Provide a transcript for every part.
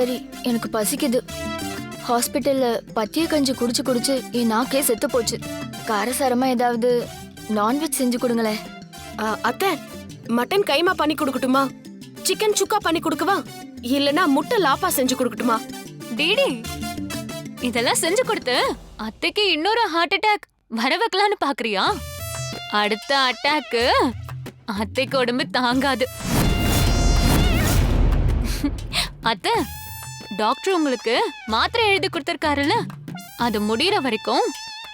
சரி எனக்கு பசிக்குது. ஹாஸ்பிட்டல்ல பத்திய கஞ்சி குடிச்சு குடிச்சு என் நாக்கே செத்து போச்சு. காரசாரமா ஏதாவது நான்வெஜ் செஞ்சு கொடுங்களேன். அத்தை, மட்டன் கைமா பண்ணி கொடுக்கட்டுமா? சிக்கன் சுக்கா பண்ணி கொடுக்கவா? இல்லனா முட்டை லாப்பா செஞ்சு கொடுக்கட்டுமா? டிடி, இதெல்லாம் செஞ்சு கொடுத்து அத்தைக்கு இன்னொரு ஹார்ட் அட்டாக் வர வைக்கலான்னு பாக்குறியா? அடுத்த அட்டாக்கு அத்தைக்கு உடம்பு தாங்காது. அத்தை, டாக்டர் உங்களுக்கு மாத்திரை எழுதி கொடுத்திருக்காருல்ல, அது முடியற வரைக்கும்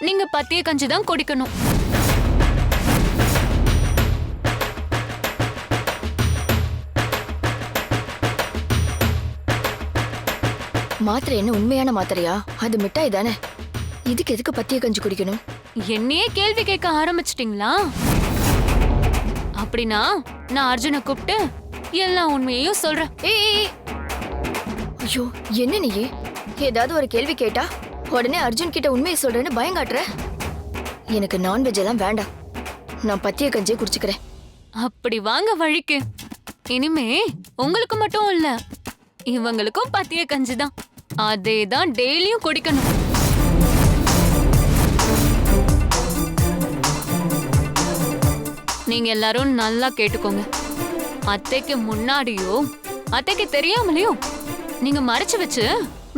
நீங்க பத்திய கஞ்சி தான் குடிக்கணும். மாத்திரை என்ன உண்மையான மாத்திரையா? அது மிட்டாய் தானே. இதுக்கு எதுக்கு பத்திய கஞ்சி குடிக்கணும்? என்னையே கேள்வி கேட்க ஆரம்பிச்சிட்டீங்களா? அப்படின்னா நான் அர்ஜுனை கூப்பிட்டு எல்லா உண்மையையும் சொல்றேன். ஏய், ஐயோ, என்ன நீ ஏதாவது ஒரு கேள்வி கேட்டா உடனே அர்ஜுன் கிட்ட உண்மையை சொல்றேன்னு பயங்காட்டுற. எனக்கு நான்வெஜ் எல்லாம் வேண்டாம். நான் பத்திய கஞ்சியை குடிச்சுக்கிறேன். அப்படி வாங்க வழிக்கு. இனிமே உங்களுக்கு மட்டும் இல்ல, இவங்களுக்கும் பத்திய கஞ்சி தான். அதேதான் டெய்லியும் குடிக்கணும். நீங்க எல்லாரும் நல்லா கேட்டுக்கோங்க. அத்தைக்கு முன்னாடியோ அத்தைக்கு தெரியாமலையோ நீங்க மறைச்சு வச்சு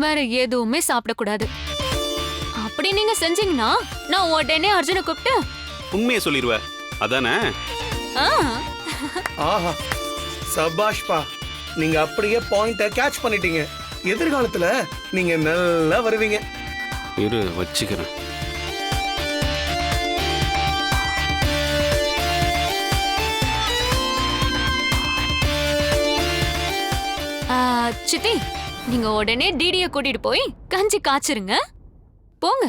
வேற எதுவுமே சாப்பிடக்கூடாது. அப்படி நீங்க செஞ்சீங்கன்னா நான் உடனே அர்ஜுனை கூப்பிட்டு உண்மையை சொல்லிடுவ, அதானே? ஆஹா, சபாஷ்பா, நீங்க அப்படியே பாயிண்ட கேட்ச் பண்ணிட்டீங்க. எதிர்காலத்துல நீங்க நல்லா வருவீங்க. இரு வச்சுக்கிறேன். சித்தி, நீங்க உடனே டிடிய கூட்டிட்டு போய் கஞ்சி காய்ச்சிருங்க. போங்க.